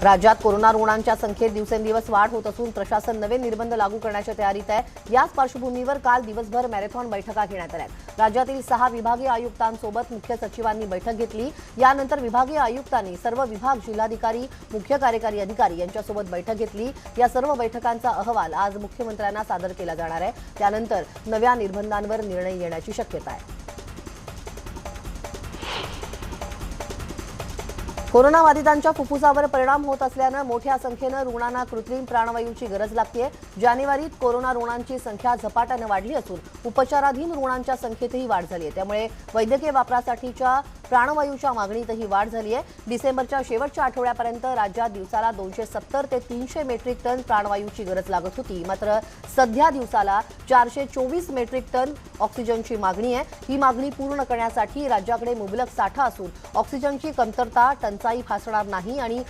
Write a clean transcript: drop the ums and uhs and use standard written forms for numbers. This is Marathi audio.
राज्यात कोरोना रुग्णांच्या संख्येत दिवसेंदिवस वाढ होत असून प्रशासन नवे निर्बंध लागू करण्याच्या तयारीत आहे। याच पार्श्वभूमीवर काल दिवसभर मॅरेथॉन बैठका घेण्यात आल्या। राज्यातील 6 विभागीय आयुक्तांसोबत मुख्य सचिवांनी बैठक घेतली। यानंतर विभागीय आयुक्तांनी सर्व विभाग, जिल्हाधिकारी, मुख्य कार्यकारी अधिकारी यांच्यासोबत बैठक घेतली। या सर्व बैठकांचा अहवाल आज मुख्यमंत्र्यांना सादर केला जाणार आहे। त्यानंतर नव्या निर्बंधांवर निर्णय येण्याची शक्यता आहे। कोरोनाबाधितांच्या फुफ्फुसावर परिणाम होत असल्याने मोठ्या संख्येने रुग्णांना कृत्रिम प्राणवायूची गरज लागते। जानेवारीत कोरोना रुग्णांची संख्या झपाट्याने वाढली असून उपचाराधीन रुग्णांच्या संख्येतही वाढ झाली आहे। त्यामुळे वैद्यकीय वापरासाठीच्या प्राणवायूच्या मागणीतही वाढ झाली आहे। डिसेंबरच्या शेवटच्या आठवड्यापर्यंत राज्यात दिवसाला 270 ते 300 मेट्रिक टन प्राणवायूची गरज लागत होती। मात्र सध्या दिवसाला 424 मेट्रिक टन ऑक्सिजनची मागणी आहे। ही मागणी पूर्ण करण्यासाठी राज्याकडे मुबलक साठा असून ऑक्सिजनची कमतरता, टंचाई भासणार नाही आणि